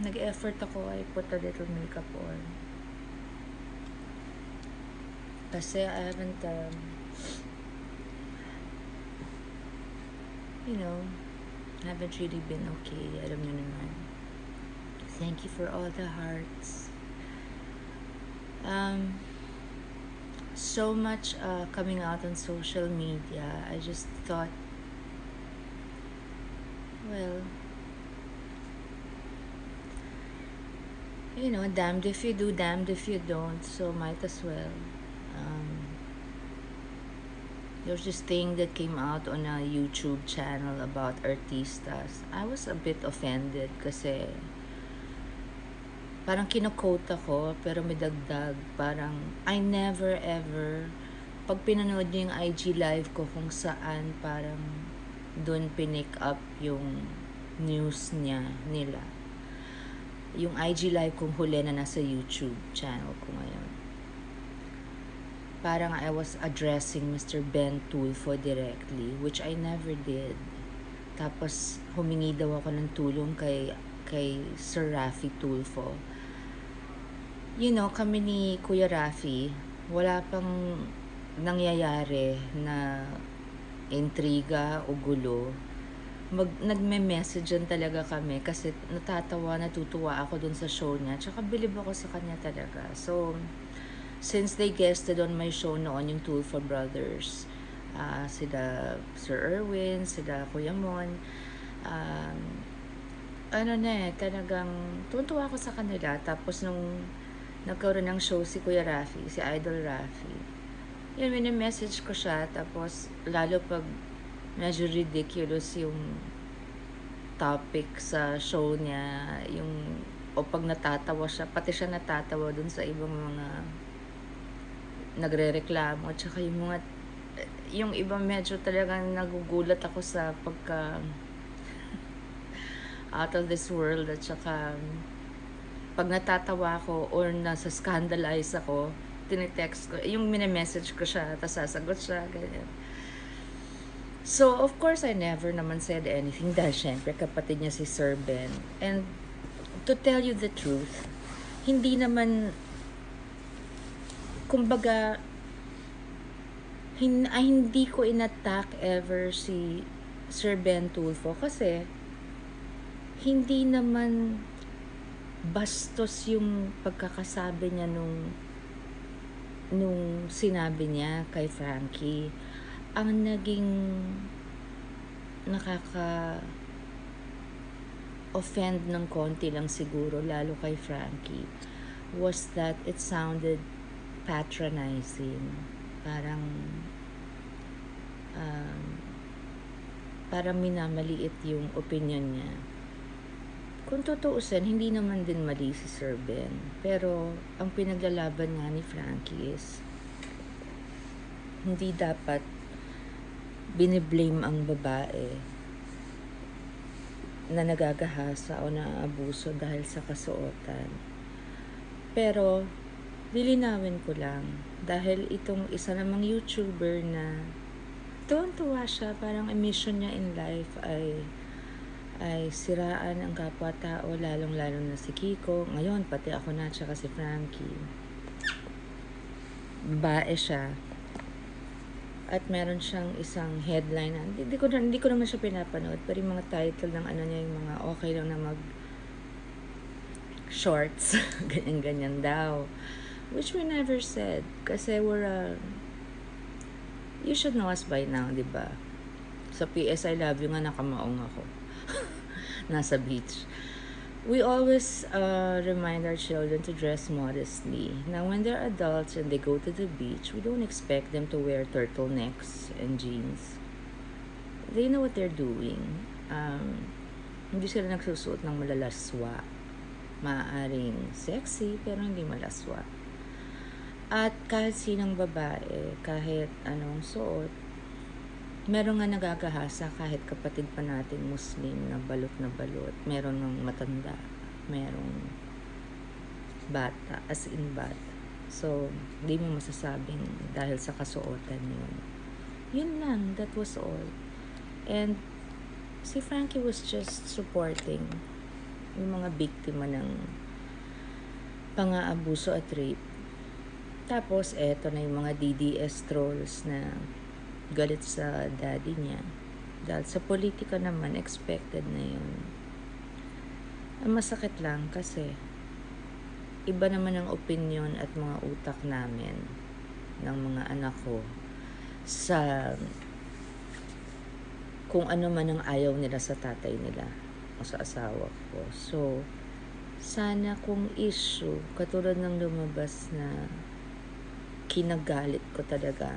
Nag-effort ako. I put a little makeup on. Kasi I haven't, haven't really been okay. Alam nyo naman. Thank you for all the hearts. So much coming out on social media. I just thought, well, damned if you do, damned if you don't. So might as well. There's this thing that came out on a YouTube channel about artistas. I was a bit offended kasi parang kinokota ko pero may dagdag. Parang I never ever, pag pinanood niyo yung IG live ko kung saan parang doon pinick up yung news nila. Yung IG live kong huli na nasa YouTube channel ko ngayon. Parang I was addressing Mr. Ben Tulfo directly, which I never did. Tapos humingi daw ako ng tulong kay Sir Rafi Tulfo. Kami ni Kuya Rafi, wala pang nangyayari na intriga o gulo. Nagme-messagean talaga kami kasi natutuwa ako dun sa show niya. Tsaka bilib ako sa kanya talaga. So, since they guested on my show noon, yung Tulfo Brothers, sila Sir Erwin, sila Kuya Mon, talagang tuwa ako sa kanila. Tapos nung nagkaroon ng show si Kuya Rafi, si Idol Rafi, message ko siya. Tapos lalo pag medyo ridiculous yung topic sa show niya, o pag natatawa siya, pati siya natatawa dun sa ibang mga nagre-reklamo, tsaka yung iba medyo talagang nagugulat ako sa pagka out of this world, at saka pag natatawa ako or nasa scandalize ako, tinitext ko, yung message ko siya, tapos sasagot siya, ganyan. So, of course, I never naman said anything dahil syempre kapatid niya si Sir Ben. And to tell you the truth, hindi naman, kumbaga, hindi ko inattack ever si Sir Ben Tulfo kasi hindi naman bastos yung pagkakasabi niya nung sinabi niya kay Frankie. Ang naging nakaka-offend ng konti lang siguro, lalo kay Frankie, was that it sounded patronizing. Parang minamaliit yung opinion niya. Kung tutuusin, hindi naman din mali si Sir Ben. Pero ang pinaglalaban nga ni Frankie is hindi dapat biniblame ang babae na nagagahasa o naaabuso dahil sa kasuotan. Pero lilinawin ko lang, dahil itong isa namang YouTuber na tuwang-tuwa siya, parang mission niya in life ay siraan ang kapwa-tao, lalong-lalo na si Kiko. Ngayon, pati ako na, tsaka si Frankie. Bae siya. At meron siyang isang headline na, hindi ko naman siya pinapanood, pero yung mga title ng niya, yung mga okay lang na shorts, ganyan-ganyan daw. Which we never said. Kasi you should know us by now, di ba? Sa PS I Love You nga, nakamaong ako. Nasa beach. We always remind our children to dress modestly. Now, when they're adults and they go to the beach, we don't expect them to wear turtlenecks and jeans. They know what they're doing. Hindi sila nagsusuot ng malalaswa. Maaaring sexy, pero hindi malaswa. At kahit sinang babae, kahit anong suot, meron nga nagagahasa kahit kapatid pa natin Muslim na balot. Meron ng matanda, merong bata, as in bata. So, hindi mo masasabing dahil sa kasuotan yun. Yun lang, that was all. And si Frankie was just supporting yung mga biktima ng pang-aabuso at rape. Tapos, eto na yung mga DDS trolls na galit sa daddy niya. Dahil sa politika naman, expected na yun. Ang masakit lang kasi iba naman ang opinion at mga utak namin ng mga anak ko sa kung ano man ang ayaw nila sa tatay nila o sa asawa ko. So, sana kung issue, katulad ng lumabas na kinagalit ko talaga,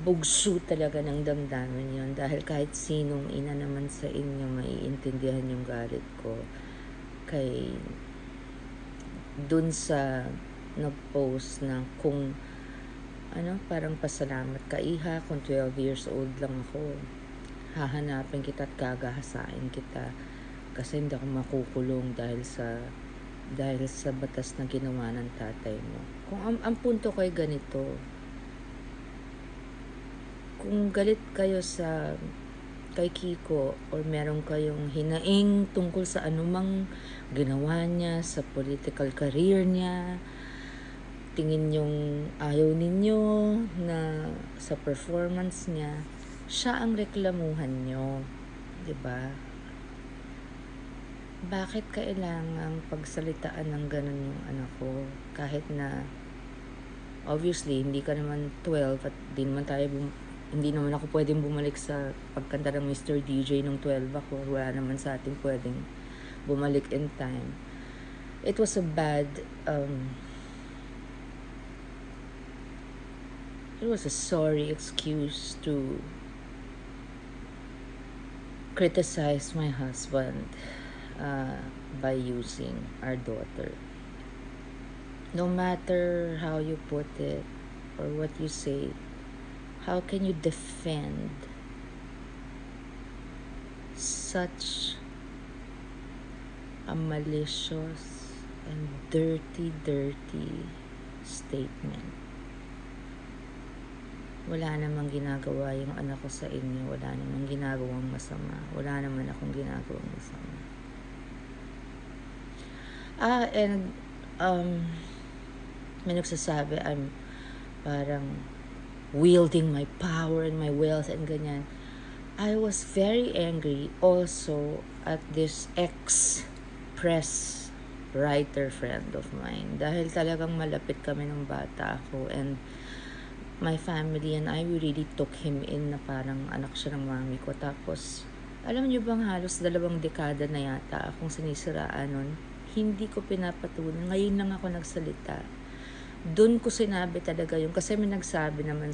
bugso talaga ng damdamin yon, dahil kahit sinong ina naman sa inyo maiintindihan yung galit ko kay dun sa nag-post na kung parang pasalamat ka iha kung 12 years old lang ako, hahanapin kita at gagahasain kita kasi hindi ako makukulong dahil sa batas na ginawa ng tatay mo. Kung ang punto ko ay ganito, kung galit kayo kay Kiko or meron kayong hinaing tungkol sa anumang ginawa niya sa political career niya, tingin yung ayaw ninyo na sa performance niya, siya ang reklamuhan nyo, 'di ba? Bakit kailangang pagsalitaan ng ganun yung anak ko kahit na obviously hindi ka naman 12 at hindi naman ako pwedeng bumalik sa pagkanta ng Mr. DJ nung 12 ako. Wala naman sa atin pwedeng bumalik in time. It was a sorry excuse to criticize my husband by using our daughter. No matter how you put it or what you say, how can you defend such a malicious and dirty statement? Wala namang ginagawa yung anak ko sa inyo. Wala namang ginagawang masama. Wala naman akong ginagawang masama. And may nagsasabi I'm parang wielding my power and my wealth and ganyan. I was very angry also at this ex-press writer friend of mine dahil talagang malapit kami ng bata ako, and my family and I, we really took him in na parang anak siya ng mami ko. Tapos alam niyo bang halos 2 dekada na yata akong sinisiraan nun. Hindi ko pinapatulan. Ngayon lang ako nagsalita. Doon ko sinabi talaga yung, kasi may nagsabi naman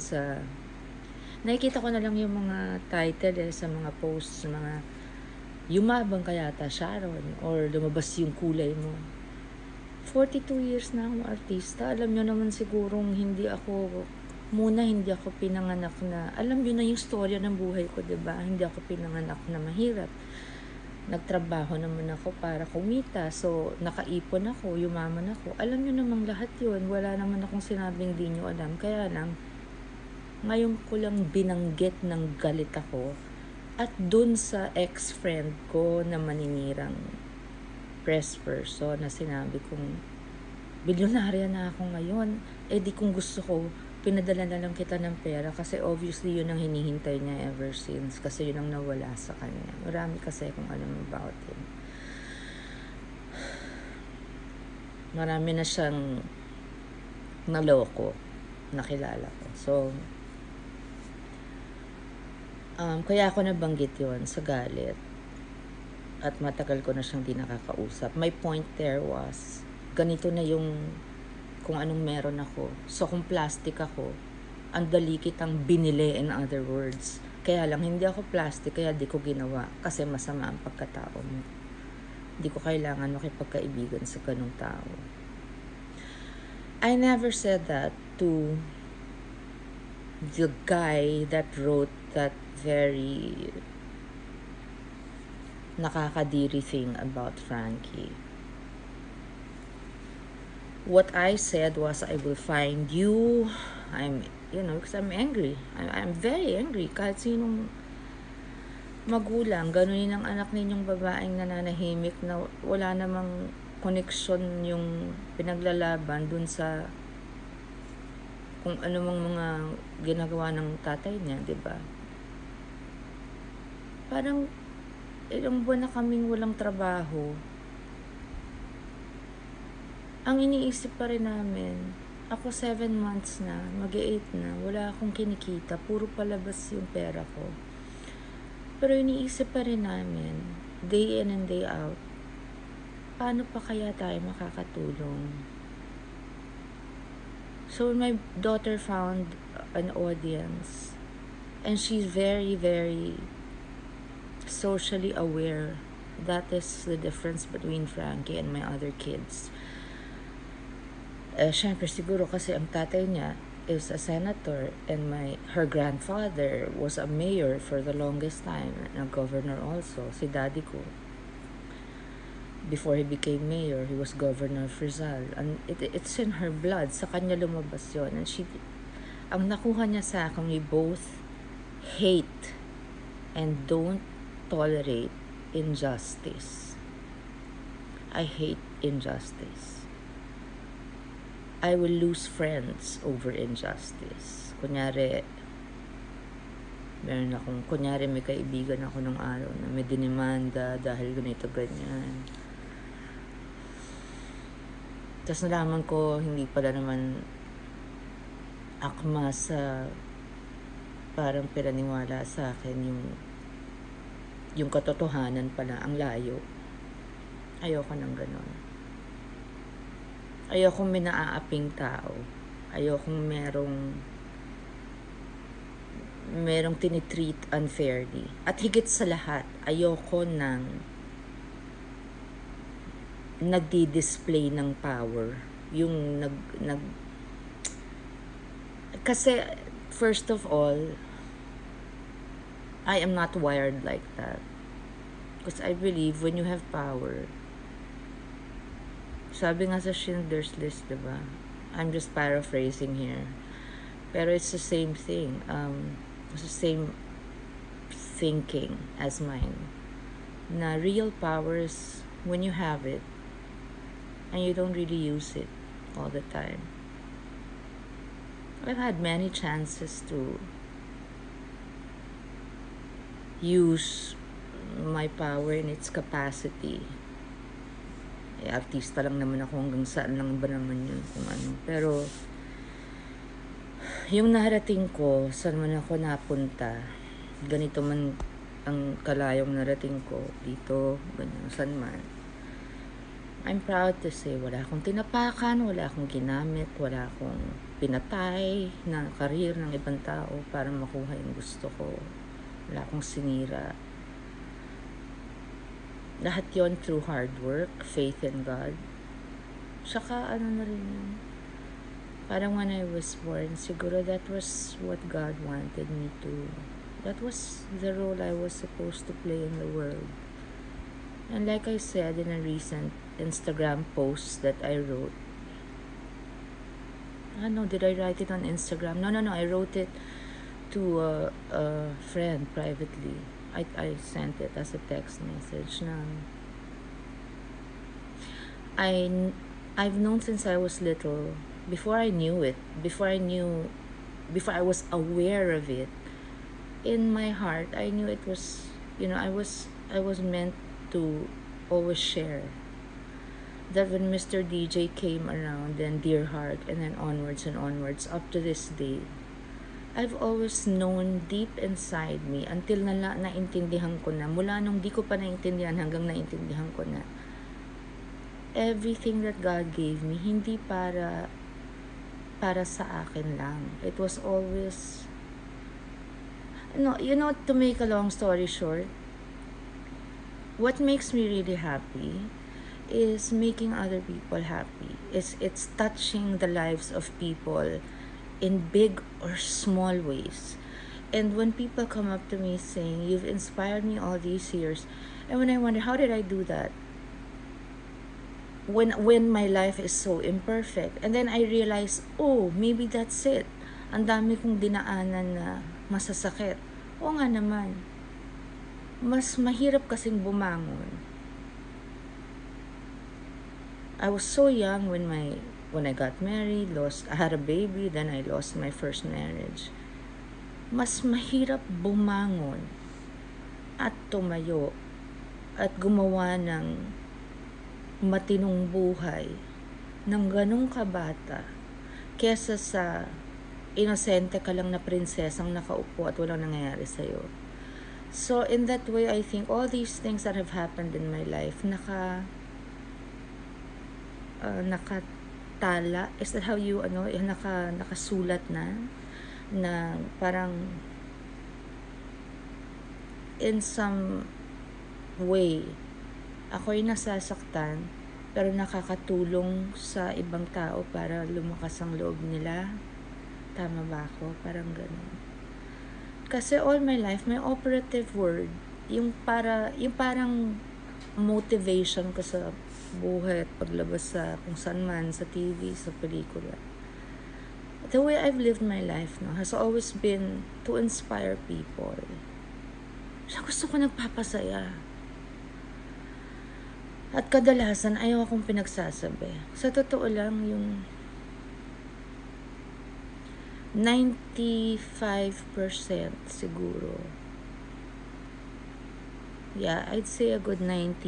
nakikita ko na lang yung mga title sa mga posts, mga yumabang ka yata Sharon, or lumabas yung kulay mo. 42 years na akong artista. Alam nyo naman sigurong hindi ako pinanganak na, alam nyo na yung storya ng buhay ko, diba? Hindi ako pinanganak na mahirap. Nagtrabaho naman ako para kumita. So, nakaipon ako, yumaman ako. Alam nyo namang lahat yun. Wala naman akong sinabing di nyo alam. Kaya lang, ngayon ko lang binanggit ng galit ako. At dun sa ex-friend ko na maninirang press person na sinabi kong, bilyonarya na ako ngayon. Di kung gusto ko, pinadala na lang kita ng pera kasi obviously yun ang hinihintay niya ever since, kasi yun ang nawala sa kanya. Marami kasi kung alam about him. Marami na siyang naloko, nakilala ko. So, kaya ako nabanggit yun sa galit at matagal ko na siyang di nakakausap. My point there was, ganito na yung kung anong meron ako. So, kung plastic ako, ang dali kitang binili, in other words. Kaya lang, hindi ako plastic, kaya di ko ginawa. Kasi masama ang pagkatao mo. Hindi ko kailangan makipagkaibigan sa ganung tao. I never said that to the guy that wrote that very nakakadiri thing about Frankie. What I said was, I will find you. Because I'm angry. I'm very angry. Kahit sinong magulang, ganunin ang anak ninyong babaeng nananahimik na wala namang koneksyon yung pinaglalaban dun sa kung ano mang mga ginagawa ng tatay niya, di ba? Parang ilang buwan na kaming walang trabaho. Ang iniisip pa rin namin, ako 7 months na, mag-8 na, wala akong kinikita, puro palabas yung pera ko. Pero iniisip pa rin namin, day in and day out, paano pa kaya tayo makakatulong? So when my daughter found an audience, and she's very, very socially aware, that is the difference between Frankie and my other kids. Syempre siguro kasi ang tatay niya is a senator and her grandfather was a mayor for the longest time and a governor also, si daddy ko. Before he became mayor, he was governor of Rizal. And it's in her blood, sa kanya lumabas yun. And ang nakuha niya sa akin, we both hate and don't tolerate injustice. I hate injustice. I will lose friends over injustice. Kunyari, may kaibigan ako nung araw na may dinimanda dahil ganito, ganyan. Tapos nalaman ko, hindi pala naman akma sa parang pinaniwala sa akin yung katotohanan pala, ang layo. Ayoko ng ganon. Ayokong may naaaping tao. Ayokong merong tinitreat unfairly. At higit sa lahat, ayoko ng nagdi-display ng power. Yung kasi, first of all, I am not wired like that. Because I believe when you have power, sabi nga sa Schindler's List, diba? I'm just paraphrasing here. Pero it's the same thing. It's the same thinking as mine. Na real power is when you have it and you don't really use it all the time. I've had many chances to use my power in its capacity. Artista lang naman ako, hanggang saan lang ba naman yun kung ano. Pero yung narating ko, saan man ako napunta, ganito man ang kalayong narating ko dito, ganyan, saan man, I'm proud to say wala akong tinapakan, wala akong ginamit, wala akong pinatay na karir ng ibang tao para makuha yung gusto ko, wala akong sinira. Lahat yon through hard work, faith in God. Saka ano na rin yun, parang when I was born, siguro that was what God wanted me to. That was the role I was supposed to play in the world. And like I said in a recent Instagram post that I wrote, did I write it on Instagram? No, I wrote it to a friend privately. I sent it as a text message na I've known since I was little, before I knew it, before I was aware of it, in my heart I knew it was, I was meant to always share. That when Mr. DJ came around, then Dear Heart, and then onwards and onwards up to this day, I've always known deep inside me, until naintindihan ko na, mula nung di ko pa naintindihan hanggang naintindihan ko na, everything that God gave me, hindi para sa akin lang. It was always, to make a long story short, what makes me really happy is making other people happy. It's touching the lives of people in big or small ways. And when people come up to me saying, you've inspired me all these years, and when I wonder, how did I do that? When my life is so imperfect. And then I realize, oh, maybe that's it. Ang dami kong dinaanan na masasakit. Oo nga naman. mas mahirap kasing bumangon. I was so young when I got married, I had a baby, then I lost my first marriage. Mas mahirap bumangon at tumayo at gumawa ng matinong buhay ng ganong kabata kesa sa inosente ka lang na prinsesang nakaupo at walang nangyayari sa'yo. So in that way, I think all these things that have happened in my life nakatala, is that how you nakasulat na parang in some way ako'y nasasaktan pero nakakatulong sa ibang tao para lumakas ang loob nila. Tama ba ako? Parang ganun. Kasi all my life my operative word yung parang motivation ko sa buhay at paglabas sa kung saan man, sa TV, sa pelikula. The way I've lived my life has always been to inspire people. Siya gusto ko nagpapasaya. At kadalasan, ayaw akong pinagsasabi. Sa totoo lang, yung 95% siguro. Yeah, I'd say a good 95%.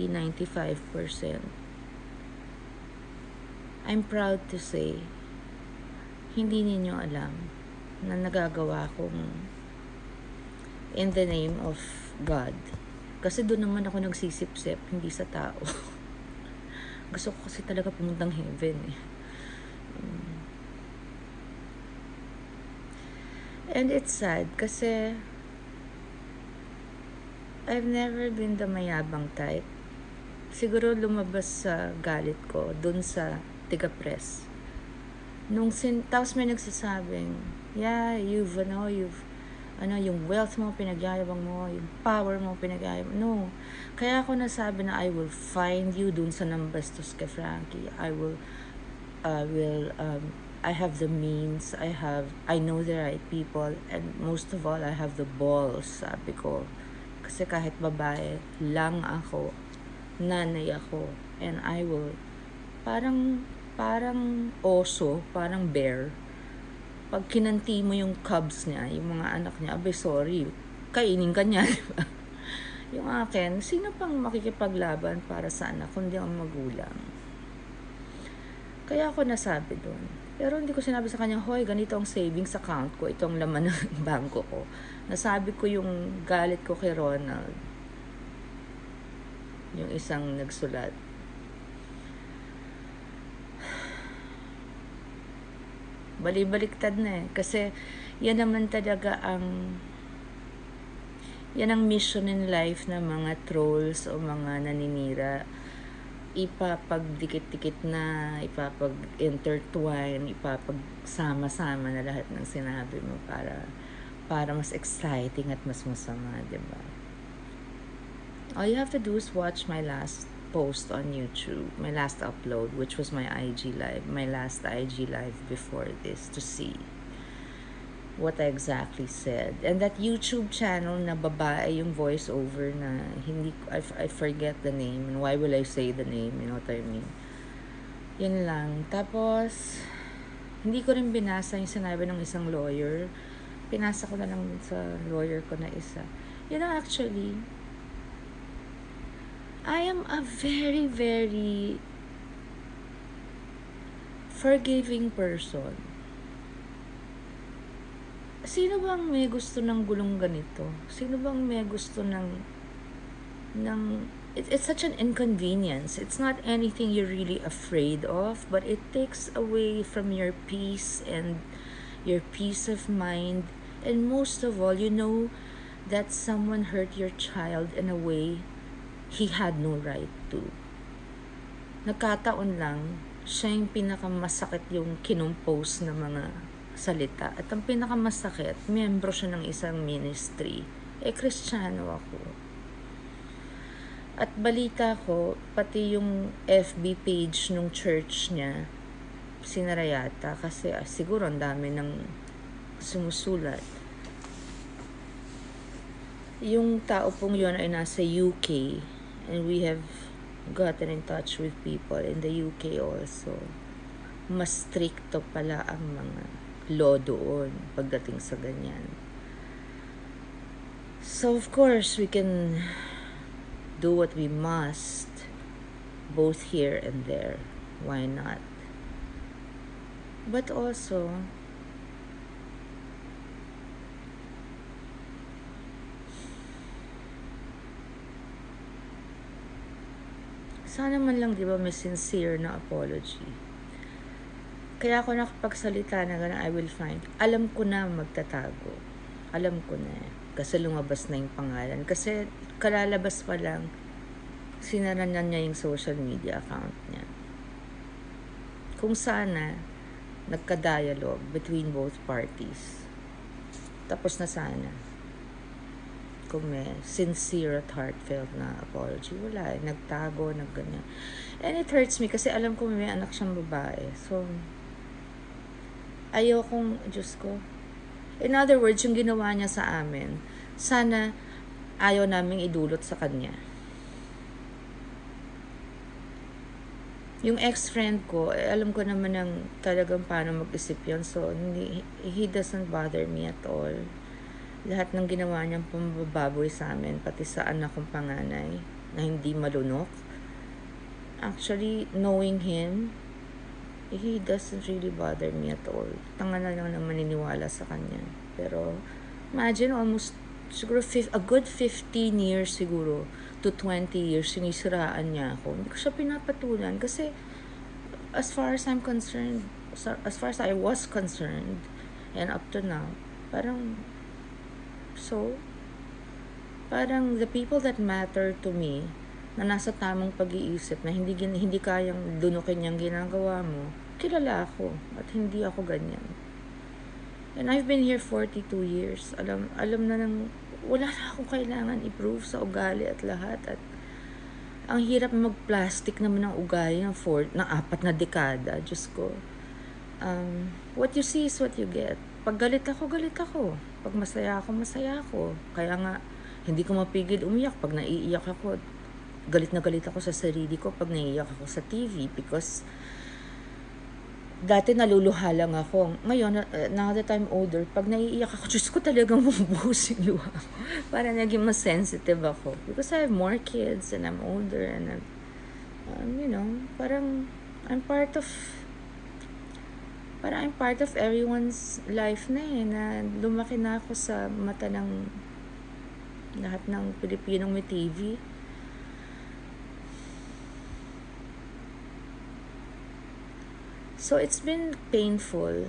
I'm proud to say, hindi ninyo alam na nagagawa kong in the name of God. Kasi doon naman ako nagsisip-sip, hindi sa tao. Gusto ko kasi talaga pumuntang heaven eh. And it's sad kasi I've never been the mayabang type. Siguro lumabas sa galit ko dun sa tiga-press. Tapos may nagsasabing, yeah, yung wealth mo, pinagyayabang mo, yung power mo, pinagyayabang. No. Kaya ako nasabi na I will find you dun sa Nambastos kay Frankie. I have the means, I know the right people, and most of all, I have the balls, sabi ko. Kasi kahit babae, lang ako, nanay ako, and I will, parang oso, parang bear. Pag kinanti mo yung cubs niya, yung mga anak niya, abay sorry, kainin ka niya, diba? Yung akin, sino pang makikipaglaban para sa anak, kundi ang magulang. Kaya ako nasabi doon. Pero hindi ko sinabi sa kanya, hoy, ganito ang savings account ko, itong laman ng bangko ko. Nasabi ko yung galit ko kay Ronald. Yung isang nagsulat. Bali-baliktad na eh. Kasi yan naman talaga yan ang mission in life ng mga trolls o mga naninira. Ipapagdikit-dikit na, ipapag-intertwine, ipapagsama-sama na lahat ng sinabi mo para mas exciting at mas masama, diba? All you have to do is watch my last post on YouTube, my last upload, which was my last IG live before this, to see what I exactly said. And that YouTube channel na babae yung voiceover na I forget the name, and why will I say the name, you know what I mean? Yun lang. Tapos hindi ko rin binasa yung sinabi ng isang lawyer. Pinasa ko na lang sa lawyer ko na isa. You know, actually, I am a very, very forgiving person. Sino bang may gusto ng gulong ganito? Sino bang may gusto it's such an inconvenience. It's not anything you're really afraid of, but it takes away from your peace and your peace of mind. And most of all, you know that someone hurt your child in a way he had no right to. Nagkataon lang, siya yung pinakamasakit yung kinumpose na mga salita. At ang pinakamasakit, miyembro siya ng isang ministry. Kristiyano ako. At balita ko, pati yung FB page nung church niya, sinara yata kasi siguro ang dami ng sumusulat. Yung tao pong yun ay nasa UK, and we have gotten in touch with people in the UK also. Mas stricto pala ang mga law doon pagdating sa ganyan. So of course, we can do what we must, both here and there. Why not? But also, sana man lang, di ba, may sincere na apology. Kaya ako nakapagsalita na gano'n, I will find. Alam ko na magtatago. Alam ko na. Kasi lumabas na yung pangalan. Kasi kalalabas pa lang, sinaranan niya yung social media account niya. Kung sana, nagka-dialogue between both parties. Tapos na sana. Kung may sincere at heartfelt na apology, wala eh. Nagtago, nagganyan. And it hurts me kasi alam ko may anak siyang babae. So, ayokong, Diyos ko. In other words, yung ginawa niya sa amin, sana ayaw naming idulot sa kanya. Yung ex-friend ko, alam ko naman ng talagang paano mag-isip yun. So, he doesn't bother me at all. Lahat ng ginawa niyang pambababoy sa amin, pati sa anak kong panganay, na hindi malunok. Actually, knowing him, he doesn't really bother me at all. Tanga na lang maniniwala sa kanya. Pero, imagine almost, siguro a good 15 years siguro to 20 years yung isiraan niya ako. Hindi ko siya pinapatulan kasi as far as I'm concerned, as far as I was concerned, and up to now, parang the people that matter to me, na nasa tamang pag-iisip, na hindi kayang dunukin yung ginagawa mo, kilala ako, at hindi ako ganyan. And I've been here 42 years. Alam na nang, wala na akong kailangan i-prove sa ugali at lahat. At ang hirap mag-plastic naman ng ugali ng 4 na dekada. Diyos ko. What you see is what you get. Pag galit ako, galit ako. Pag masaya ako, masaya ako. Kaya nga, hindi ko mapigil umiyak. Pag naiiyak ako, galit na galit ako sa sarili ko pag naiiyak ako sa TV. Because dati naluluha lang ako. Ngayon, now that I'm older, pag naiiyak ako, Diyos ko, talagang mabubuhos yung luha ko. Para naging mas sensitive ako. Because I have more kids and I'm older and parang I'm part of everyone's life na eh, na lumaki na ako sa mata ng lahat ng Pilipinong may TV. So it's been painful.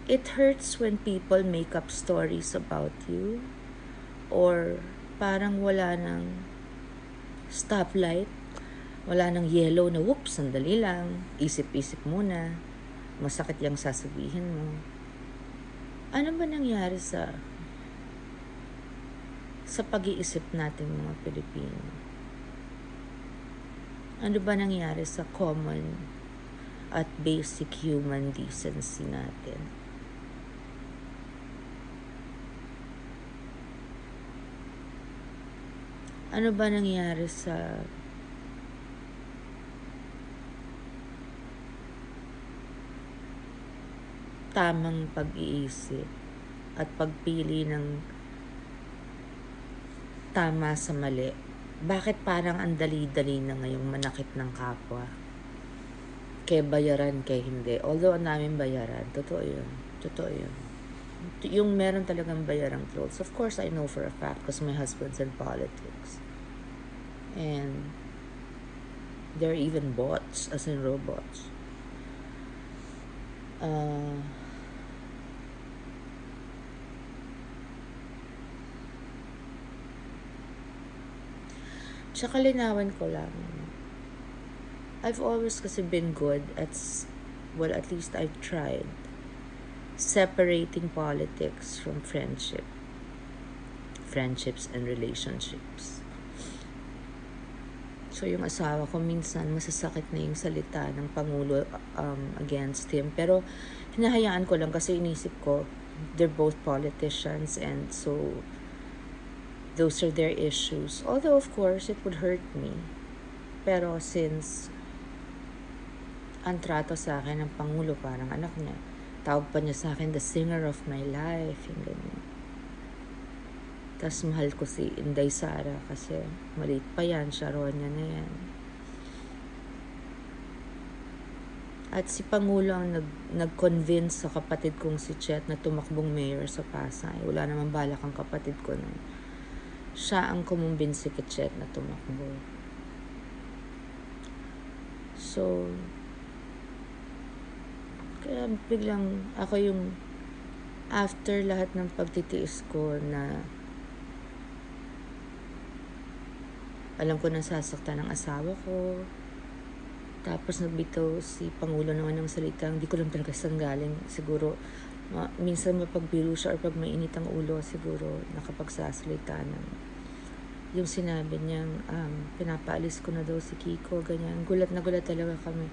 It hurts when people make up stories about you, or parang wala nang stoplight, wala nang yellow na whoops, sandali lang, isip-isip muna, masakit yung sasabihin mo. Ano ba nangyari sa pag-iisip nating mga Pilipino? Ano ba nangyari sa common at basic human decency natin? Ano ba nangyari sa tamang pag-iisip at pagpili ng tama sa mali? Bakit parang ang dali-dali na ngayong manakit ng kapwa? Kaya bayaran, kaya hindi. Although ang daming bayaran, totoo yun. Yung meron talagang bayarang clothes. Of course, I know for a fact because my husband's in politics. And they're even bots, as in robots. Tsaka linawan ko lang. I've always kasi been good at least I've tried separating politics from friendships and relationships. So yung asawa ko minsan masasakit na yung salita ng Pangulo against him. Pero hinahayaan ko lang kasi inisip ko, they're both politicians, and so those are their issues. Although, of course, it would hurt me. Pero since ang trato sa akin ng Pangulo, parang anak niya, tawag pa niya sa akin, the singer of my life, yung ganyan. Tas mahal ko si Inday Sara kasi maliit pa yan, Sharon niya na yan. At si Pangulo ang nag-convince sa kapatid kong si Chet na tumakbong mayor sa Pasay. Wala naman balak ang kapatid ko nun. Siya ang kumumbinsi kay Chet na tumakbo. So, kaya biglang ako yung after lahat ng pagtitiis ko na alam ko na sasaktan ng asawa ko, tapos nagbitaw si Pangulo naman ng salita, hindi ko lang talaga saan galing. Siguro, minsan mapagbiro siya or pag mainit ang ulo, siguro nakapagsasalita ng yung sinabi niyang pinapaalis ko na daw si Kiko, ganyan. Gulat na gulat talaga kami.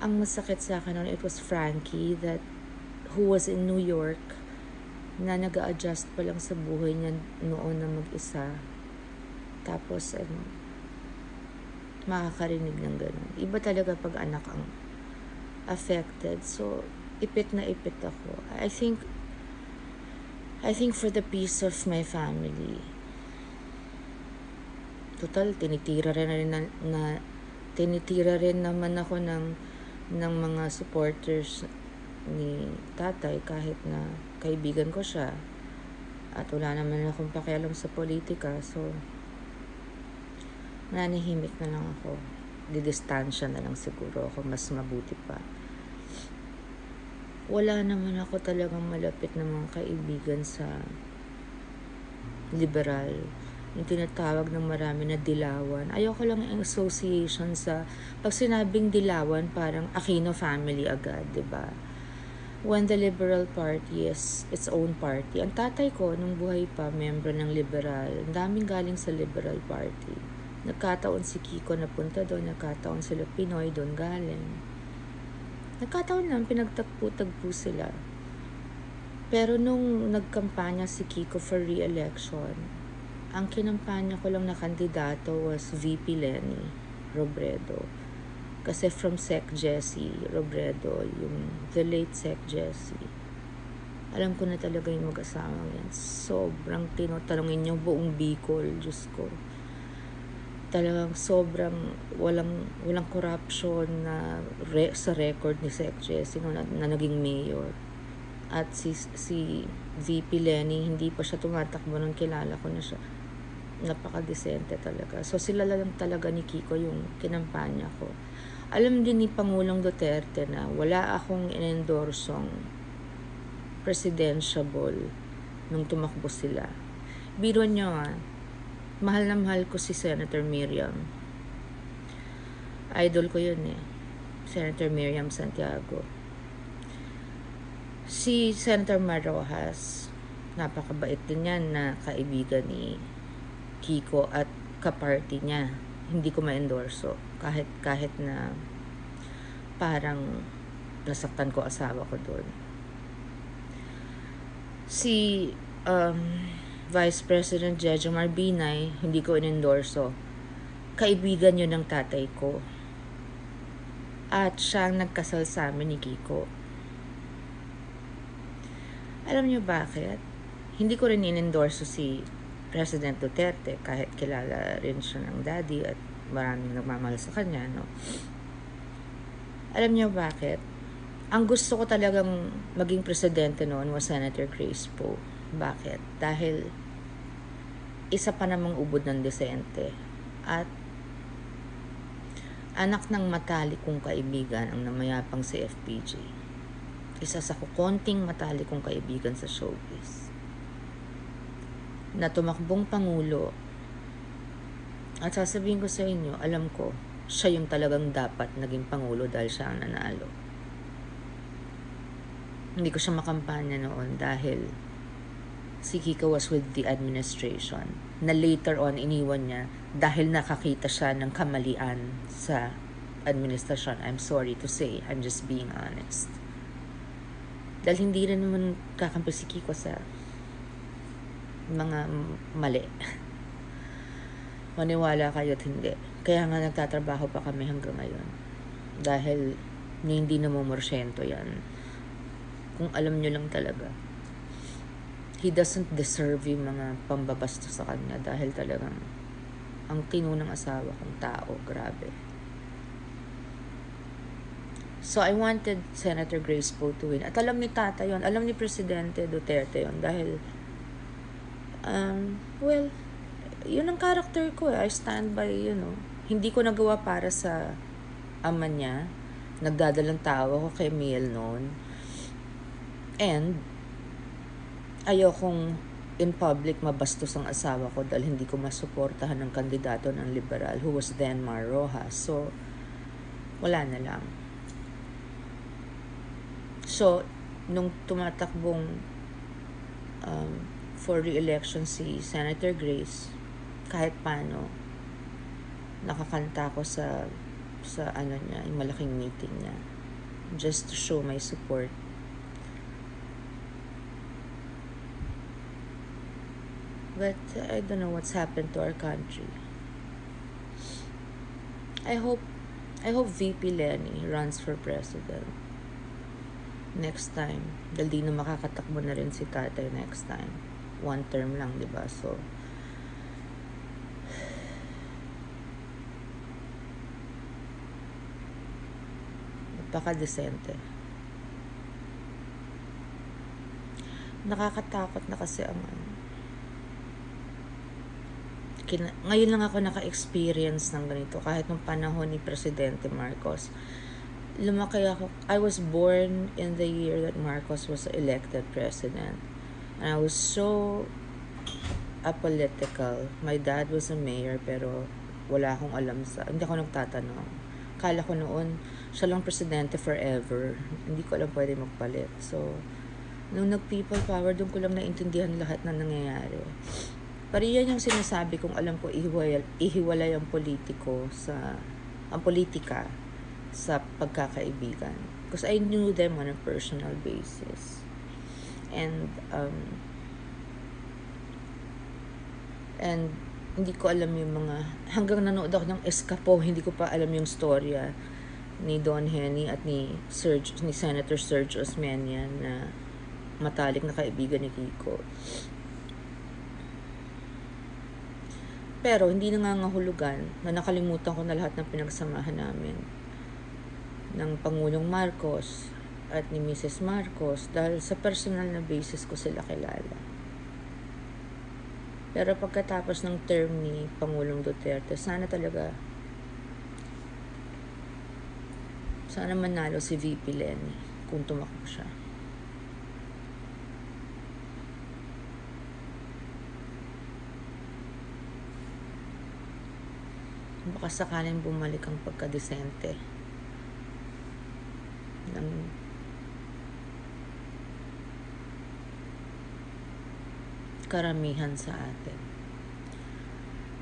Ang masakit sa akin noon, it was Frankie who was in New York na nag-a-adjust pa lang sa buhay niya noon na mag-isa. Tapos, makakarinig ng ganun. Iba talaga pag anak ang affected. So, ipit na ipit ako. I think for the peace of my family, total, tinitira rin naman ako ng mga supporters ni tatay kahit na kaibigan ko siya. At wala naman akong pakialam sa politika. So, nanihimik na lang ako. Didistansya na lang siguro ako. Mas mabuti pa. Wala naman ako talagang malapit na mga kaibigan sa liberal. Yung tinatawag ng marami na dilawan. Ayoko lang yung association sa pag sinabing dilawan, parang Aquino family agad, diba? When the Liberal Party is its own party. Ang tatay ko, nung buhay pa, membro ng Liberal. Ang daming galing sa Liberal Party. Nagkataon si Kiko na punta doon. Nagkataon sila Pinoy doon galing. Nagkataon lang, pinagtagpo-tagpo sila. Pero nung nagkampanya si Kiko for re-election, ang kinampanya ko lang na kandidato was VP Lenny Robredo. Kasi from Sec Jessie Robredo, yung the late Sec Jessie. Alam ko na talaga yung mag-asawa yan. Sobrang tinotalongin yung buong Bicol, Diyos ko. Talagang sobrang walang corruption na sa record ni Sec Jessie na naging mayor. At si VP Lenny, hindi pa siya tumatakbo nung kilala ko na siya. Napaka-decente talaga. So sila lang talaga ni Kiko yung kinampanya ko. Alam din ni Pangulong Duterte na wala akong inendorsong presidentiable nung tumakbo sila. Biro nyo mahal na mahal ko si Senator Miriam. Idol ko yun Senator Miriam Santiago. Si Senator Marrojas, napakabait din yan na kaibigan ni Kiko at kaparty niya. Hindi ko ma-endorso kahit na parang nasaktan ko asawa ko doon. Si Vice President Jejomar Binay, hindi ko inendorso. Kaibigan yun ng tatay ko. At siyang nagkasal sa amin ni Kiko. Alam niyo bakit? Hindi ko rin inendorso si President Duterte kahit kilala rin siya ng daddy at maraming nagmamahal sa kanya, no? Alam niyo bakit? Ang gusto ko talagang maging presidente noon was Senator Grace Poe. Bakit? Dahil isa pa namang ubod ng desente at anak ng matalik kong kaibigan ang namayapang si FPJ. Isa sa konting matalik kong kaibigan sa showbiz na tumakbong Pangulo. At sasabihin ko sa inyo, alam ko, siya yung talagang dapat naging Pangulo dahil siya ang nanalo. Hindi ko siya makampanya noon dahil si Kiko was with the administration na later on iniwan niya dahil nakakita siya ng kamalian sa administrasyon. I'm sorry to say, I'm just being honest. Dahil hindi rin naman kakampi si Kiko sa mga mali. Maniwala kayo at hindi. Kaya nga nagtatrabaho pa kami hanggang ngayon. Dahil hindi namumorsyento yan. Kung alam nyo lang talaga. He doesn't deserve yung mga pambabasta sa kanya dahil talagang ang tinunang asawa kong tao, grabe. So, I wanted Senator Grace Poe to win. At alam ni Tata yon, alam ni Presidente Duterte yon dahil, well, yun ang character ko eh. I stand by, hindi ko nagawa para sa ama niya. Nagdadalang tawa ko kay Miel noon. And, ayokong in public mabastos ang asawa ko dahil hindi ko masuportahan ng kandidato ng liberal who was then Mar Rojas. So, wala na lang. So, nung tumatakbong for re-election si Senator Grace, kahit paano, nakakanta ko sa ano niya, yung malaking meeting niya. Just to show my support. But I don't know what's happened to our country. I hope VP Lenny runs for president next time. Dahil di na makakatakbo na rin si tatay next time. One term lang, di ba? So, napaka-decente. Nakakatakot na kasi ang ngayon lang ako naka-experience ng ganito. Kahit nung panahon ni Presidente Marcos, lumaki ako. I was born in the year that Marcos was elected president. And I was so apolitical. My dad was a mayor pero wala akong alam hindi ako nagtatanong. Kala ko noon, siya lang presidente forever. Hindi ko alam pwede magpalit. So, nung nag-people power, doon ko lang naintindihan lahat na nangyayari. Pero yan yung sinasabi kong alam ko ihiwalay ang politika sa pagkakaibigan. Because I knew them on a personal basis. And hindi ko alam yung mga, hanggang nanood ako ng Escapo, hindi ko pa alam yung storya ni Don Henny at ni Senator Serge Osmeña na matalik na kaibigan ni Kiko. Pero hindi nangangahulugan na nakalimutan ko na lahat ng pinagsamahan namin ng Pangulong Marcos at ni Mrs. Marcos dahil sa personal na basis ko sila kilala. Pero pagkatapos ng term ni Pangulong Duterte, sana manalo si VP Lenny kung tumakbo siya. Baka sakaling bumalik ang pagkadesente ng karamihan sa atin.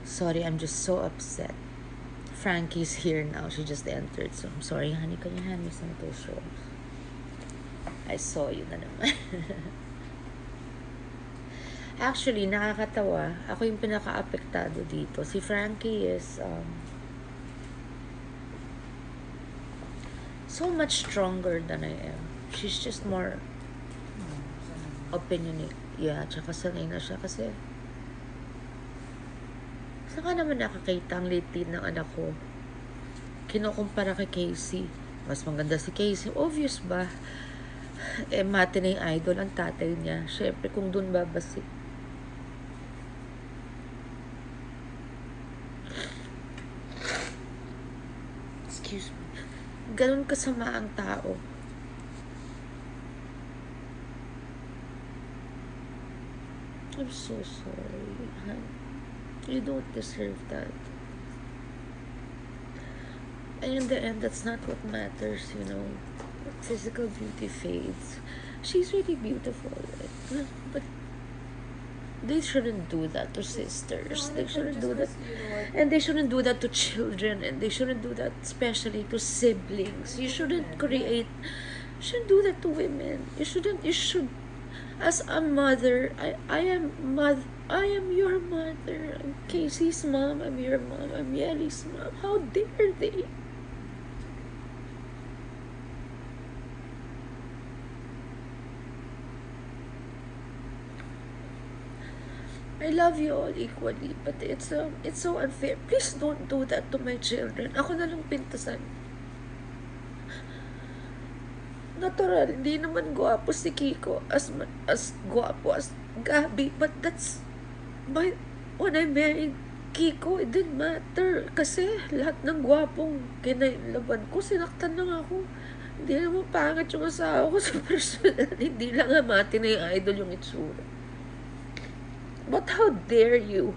Sorry, I'm just so upset. Frankie's here now. She just entered. So, I'm sorry, honey. Can you hand me some tissue? I saw you na naman. Actually, nakakatawa. Ako yung pinaka-apektado dito. Si Frankie is so much stronger than I am. She's just more opinionated. Yeah, tsaka sanay na siya kasi saan ka naman nakakita ang late ng anak ko? Kinukumpara kay Casey. Mas maganda si Casey. Obvious ba? Matinee idol ang tatay niya. Siyempre, kung dun babasik. Excuse me. Ganun kasama ang tao. I'm so sorry, hon. You don't deserve that. And in the end, that's not what matters, Physical beauty fades. She's really beautiful. But they shouldn't do that to sisters. They shouldn't do that. And they shouldn't do that to children. And they shouldn't do that especially to siblings. You shouldn't create You shouldn't do that to women. You shouldn't. You should. As a mother, I am your mother. I'm Casey's mom. I'm your mom. I'm Yeli's mom. How dare they? I love you all equally, but it's so unfair. Please don't do that to my children. Ako na lang pintasan. Natural, hindi naman gwapo si Kiko as gwapo as Gabi, but that's my, when I married Kiko, it didn't matter kasi lahat ng gwapong kinailaban ko, sinaktan lang ako. Hindi naman pangit yung asawa ko sa personal, hindi lang amati na yung idol yung itsura. But how dare you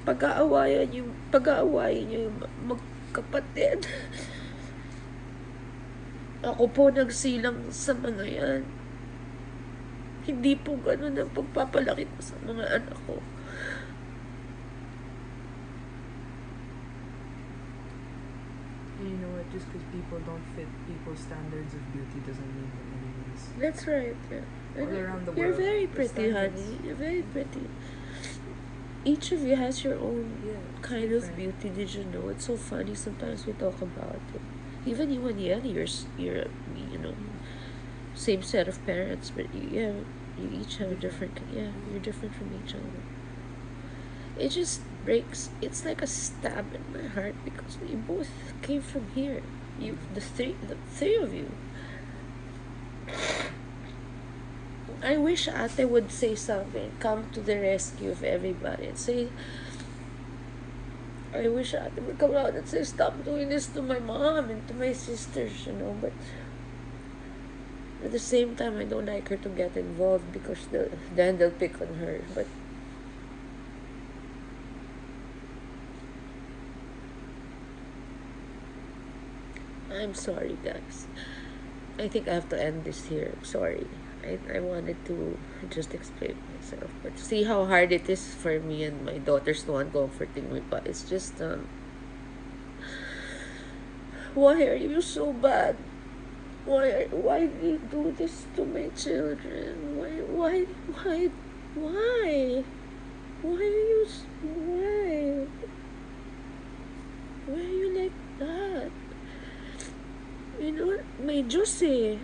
pag-aawayan yung magkapatid. Ako po nagsilang sa mga yan. Hindi po ganun ang pagpapalaki ko sa mga anak ko. You know what? Just because people don't fit people's standards of beauty doesn't mean that anyways. That's right. Yeah. All around the world. You're very the pretty, standards- honey. You're very pretty. Each of you has your own kind of different. beauty. Did you know? It's so funny. Sometimes we talk about it. Even you and Yeli, you're you know, same set of parents, but you each have a different. Yeah, you're different from each other. It just breaks. It's like a stab in my heart because we both came from here. The three of you. I wish Ate would say something, come to the rescue of everybody and say, I wish Ate would come out and say, stop doing this to my mom and to my sisters, you know, but at the same time, I don't like her to get involved because then they'll pick on her, but I'm sorry, guys. I think I have to end this here. Sorry. I wanted to just explain myself. But see how hard it is for me and my daughter's the one comforting me. But it's just, why are you so bad? Why do you do this to my children? Why are you like that? You know, may Diyos eh.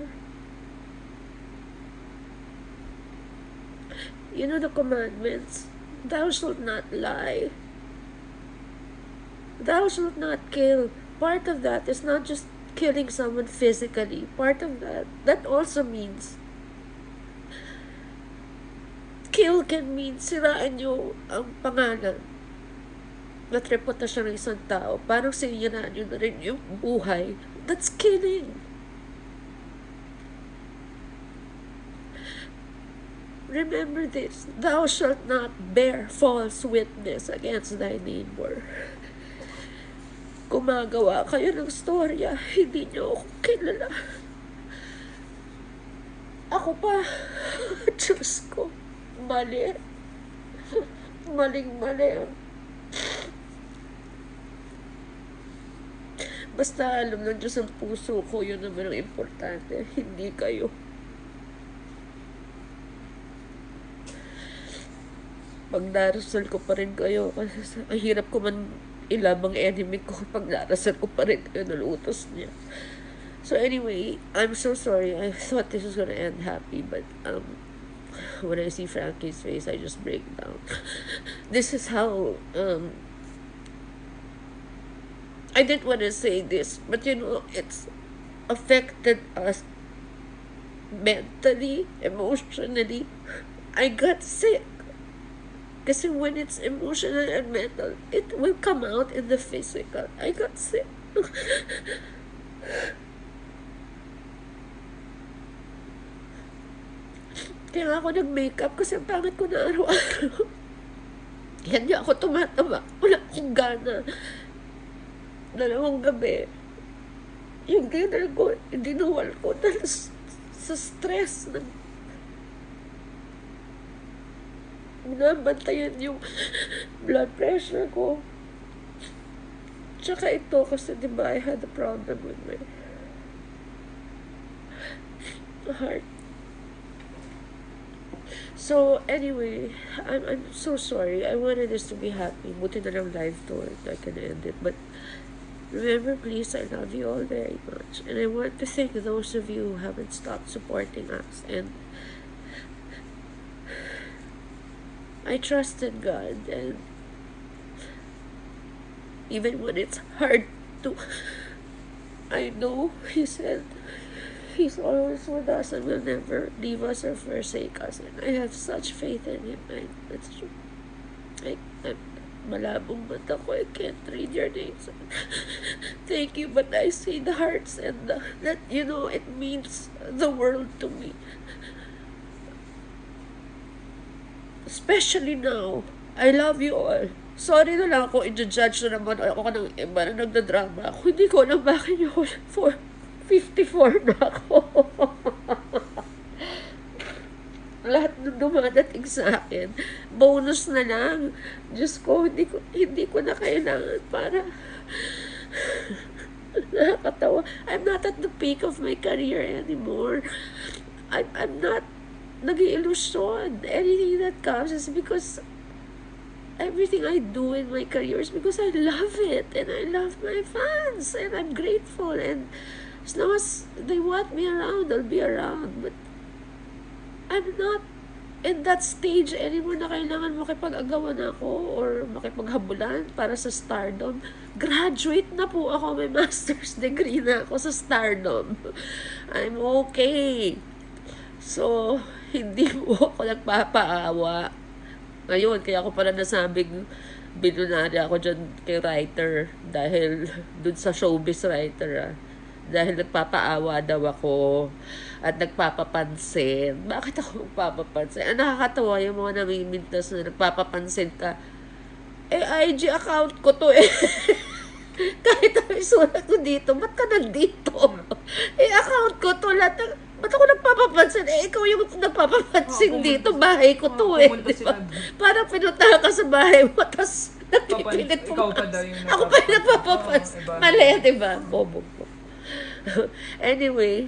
You know the commandments. Thou shalt not lie. Thou shalt not kill. Part of that is not just killing someone physically. Part of that also means kill can mean siraan nyo ang pangalan at reputasyon ng isang tao. Parang siniraan nyo na rin yung buhay. That's killing. Remember this, thou shalt not bear false witness against thy neighbor. Gumagawa kayo ng storya, hindi nyo ako kilala. Ako pa, Diyos ko, mali. Maling-mali. Basta alam ng Diyos ang puso ko, yun naman ang importante, hindi kayo. Pagdarasal ko pa rin kayo kasi ang hirap ko man ilabang enemy ko, pagdarasal ko pa rin kayo nalutos niya. So anyway, I'm so sorry. I thought this was gonna end happy, but when I see Frankie's face, I just break down. This is how I didn't want to say this, but you know, it's affected us mentally, emotionally. I got sick. Kasi when it's emotional and mental, it will come out in the physical. I got sick. Kaya ako nag-makeup kasi ang pangit ko na araw-araw. Kaya hindi ako tumataba. Wala akong gana. 2 gabi. Yung dinner ko, dinuwal ko dahil sa stress ng binabantayan yung blood pressure ko. Tsaka ito kasi diba I had a problem with my heart. So, anyway, I'm so sorry. I wanted us to be happy. Buti na lang live to and I can end it. But remember, please, I love you all very much. And I want to thank those of you who haven't stopped supporting us. And I trusted God. And even when it's hard to, I know He said He's always with us and will never leave us or forsake us. And I have such faith in Him. That's true. I'm malabong mata ko. I can't read your names. Thank you, but I see the hearts and that, it means the world to me. Especially now. I love you all. Sorry na lang ako, i-judge na naman ako ng iba na nagdadrama ako. Hindi ko alam bakit niyo ako 54 na ako. Lahat ng dumadating sa akin, bonus na lang. Diyos ko, hindi ko na kailangan para nakakatawa. I'm not at the peak of my career anymore. I'm not nag-iilusyon. Anything that comes is because everything I do in my career is because I love it and I love my fans and I'm grateful, and as long as they want me around, I'll be around. But I'm not in that stage anymore na kailangan makipag-agawan ako or makipaghabulan para sa stardom. Graduate na po ako. May master's degree na ako sa stardom. I'm okay. So, hindi mo ako nagpapaawa. Ngayon, kaya ako pala nasabing binunari ako dyan kay writer dahil dun sa showbiz writer dahil nagpapaawa daw ako at nagpapapansin. Bakit ako nagpapapansin? Ang nakakatawa yung mga namimintas na nagpapapansin ka. IG account ko to Kahit may sulat ko dito, ba't ka nandito? Account ko to, ba't ako nagpapapansin? Ikaw yung nagpapapansin dito, bahay ko to Parang pinuntahan ka sa bahay mo, tapos nagpipilit mo. Ako pa yung nagpapapansin. Mali, diba? Bobo ko. Anyway,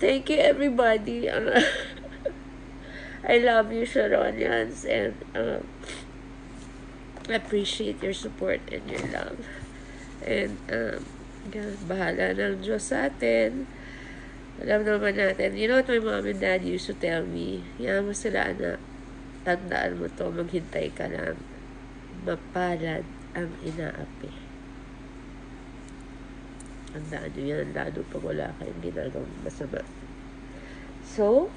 thank you everybody. I love you, Sharon, and appreciate your support and your love. And, bahala ng Diyos sa atin. Alam naman natin. You know what my mom and dad used to tell me? Yan mo sila, anak. Tandaan mo to, maghintay ka lang. Mapalad ang inaapi. Tandaan nyo yan, lalo pag wala kayong ginagawang masama. So,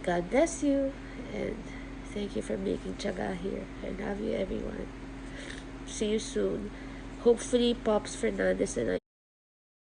God bless you. And thank you for making tiyaga here. I love you, everyone. See you soon. Hopefully, Pops Fernandez and I